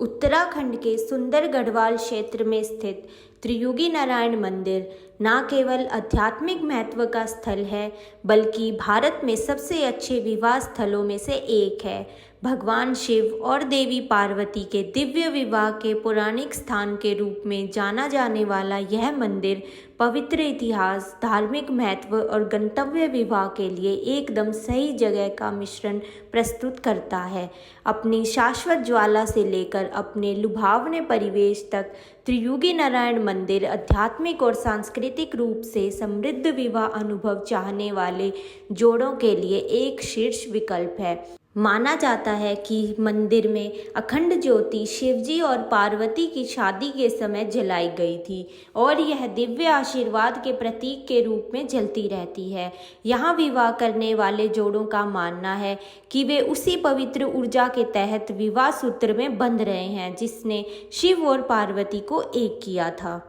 उत्तराखंड के सुंदर गढ़वाल क्षेत्र में स्थित त्रियुगी नारायण मंदिर न केवल आध्यात्मिक महत्व का स्थल है, बल्कि भारत में सबसे अच्छे विवाह स्थलों में से एक है। भगवान शिव और देवी पार्वती के दिव्य विवाह के पौराणिक स्थान के रूप में जाना जाने वाला यह मंदिर पवित्र इतिहास, धार्मिक महत्व और गंतव्य विवाह के लिए एकदम सही जगह का मिश्रण प्रस्तुत करता है। अपनी शाश्वत ज्वाला से लेकर अपने लुभावने परिवेश तक त्रियुगी नारायण मंदिर आध्यात्मिक और सांस्कृतिक रूप से समृद्ध विवाह अनुभव चाहने वाले जोड़ों के लिए एक शीर्ष विकल्प है। माना जाता है कि मंदिर में अखंड ज्योति शिवजी और पार्वती की शादी के समय जलाई गई थी और यह दिव्य आशीर्वाद के प्रतीक के रूप में जलती रहती है। यहाँ विवाह करने वाले जोड़ों का मानना है कि वे उसी पवित्र ऊर्जा के तहत विवाह सूत्र में बंध रहे हैं जिसने शिव और पार्वती को एक किया था।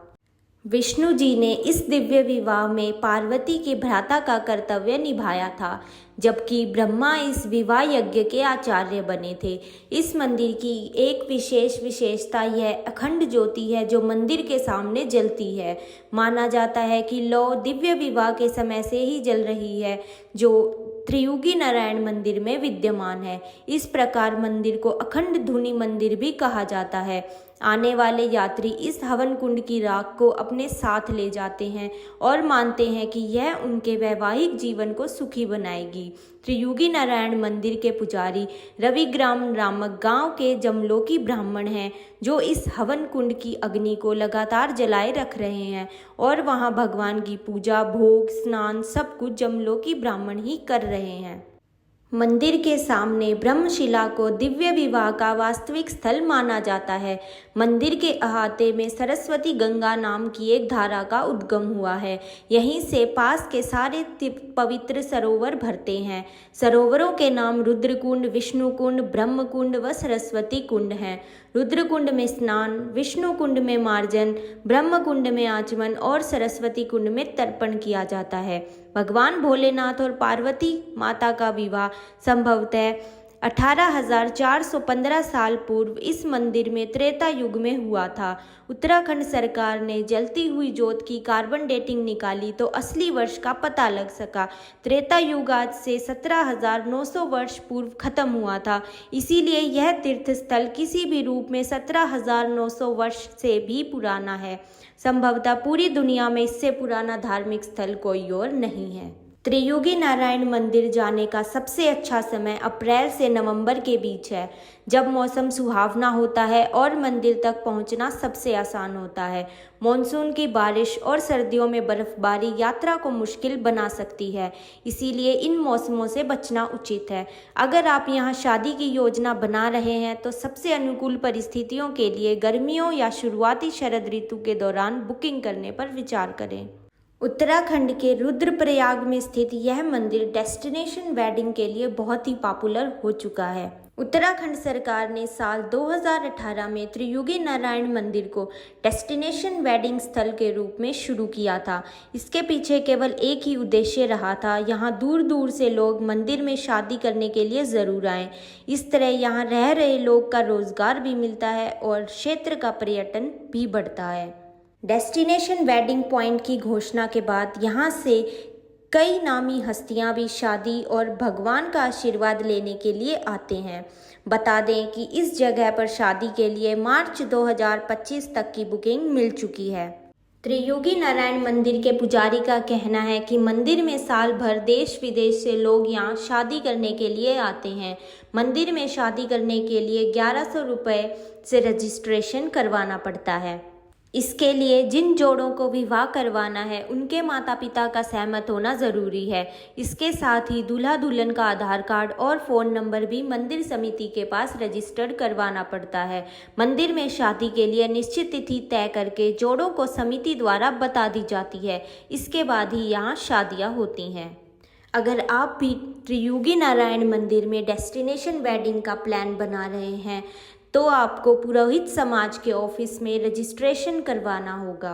विष्णु जी ने इस दिव्य विवाह में पार्वती के भ्राता का कर्तव्य निभाया था, जबकि ब्रह्मा इस विवाह यज्ञ के आचार्य बने थे। इस मंदिर की एक विशेष विशेषता यह अखंड ज्योति है जो मंदिर के सामने जलती है। माना जाता है कि लौ दिव्य विवाह के समय से ही जल रही है, जो त्रियुगी नारायण मंदिर में विद्यमान है। इस प्रकार मंदिर को अखंड धुनी मंदिर भी कहा जाता है। आने वाले यात्री इस हवन कुंड की राख को अपने साथ ले जाते हैं और मानते हैं कि यह उनके वैवाहिक जीवन को सुखी बनाएगी। त्रियुगी नारायण मंदिर के पुजारी रविग्राम नामक गांव के जमलोकी ब्राह्मण हैं, जो इस हवन कुंड की अग्नि को लगातार जलाए रख रहे हैं और वहां भगवान की पूजा, भोग, स्नान सब कुछ जमलोकी ब्राह्मण ही कर रहे हैं। मंदिर के सामने ब्रह्मशिला को दिव्य विवाह का वास्तविक स्थल माना जाता है। मंदिर के अहाते में सरस्वती गंगा नाम की एक धारा का उद्गम हुआ है। यहीं से पास के सारे पवित्र सरोवर भरते हैं। सरोवरों के नाम रुद्रकुंड, विष्णुकुंड, ब्रह्मकुंड व सरस्वती कुंड हैं। रुद्रकुंड में स्नान, विष्णु कुंड में मार्जन, ब्रह्म कुंड में आचमन और सरस्वती कुंड में तर्पण किया जाता है। भगवान भोलेनाथ और पार्वती माता का विवाह संभवतः 18,415 साल पूर्व इस मंदिर में त्रेता युग में हुआ था। उत्तराखंड सरकार ने जलती हुई जोत की कार्बन डेटिंग निकाली तो असली वर्ष का पता लग सका। त्रेता युग आज से 17,900 वर्ष पूर्व खत्म हुआ था। इसीलिए यह तीर्थ स्थल किसी भी रूप में 17,900 वर्ष से भी पुराना है। संभवतः पूरी दुनिया में इससे पुराना धार्मिक स्थल कोई और नहीं है। त्रियुगी नारायण मंदिर जाने का सबसे अच्छा समय अप्रैल से नवंबर के बीच है, जब मौसम सुहावना होता है और मंदिर तक पहुंचना सबसे आसान होता है। मॉनसून की बारिश और सर्दियों में बर्फबारी यात्रा को मुश्किल बना सकती है, इसीलिए इन मौसमों से बचना उचित है। अगर आप यहां शादी की योजना बना रहे हैं तो सबसे अनुकूल परिस्थितियों के लिए गर्मियों या शुरुआती शरद ऋतु के दौरान बुकिंग करने पर विचार करें। उत्तराखंड के रुद्रप्रयाग में स्थित यह मंदिर डेस्टिनेशन वेडिंग के लिए बहुत ही पॉपुलर हो चुका है। उत्तराखंड सरकार ने साल 2018 में त्रियुगी नारायण मंदिर को डेस्टिनेशन वेडिंग स्थल के रूप में शुरू किया था। इसके पीछे केवल एक ही उद्देश्य रहा था, यहाँ दूर दूर से लोग मंदिर में शादी करने के लिए ज़रूर आएं। इस तरह यहाँ रह रहे लोग का रोजगार भी मिलता है और क्षेत्र का पर्यटन भी बढ़ता है। डेस्टिनेशन वेडिंग पॉइंट की घोषणा के बाद यहाँ से कई नामी हस्तियाँ भी शादी और भगवान का आशीर्वाद लेने के लिए आते हैं। बता दें कि इस जगह पर शादी के लिए मार्च 2025 तक की बुकिंग मिल चुकी है। त्रियुगी नारायण मंदिर के पुजारी का कहना है कि मंदिर में साल भर देश विदेश से लोग यहाँ शादी करने के लिए आते हैं। मंदिर में शादी करने के लिए 1100 रुपये से रजिस्ट्रेशन करवाना पड़ता है। इसके लिए जिन जोड़ों को विवाह करवाना है उनके माता पिता का सहमत होना ज़रूरी है। इसके साथ ही दूल्हा दुल्हन का आधार कार्ड और फ़ोन नंबर भी मंदिर समिति के पास रजिस्टर्ड करवाना पड़ता है। मंदिर में शादी के लिए निश्चित तिथि तय करके जोड़ों को समिति द्वारा बता दी जाती है। इसके बाद ही यहाँ शादियाँ होती हैं। अगर आप भी त्रियुगी नारायण मंदिर में डेस्टिनेशन वेडिंग का प्लान बना रहे हैं तो आपको पुरोहित समाज के ऑफिस में रजिस्ट्रेशन करवाना होगा।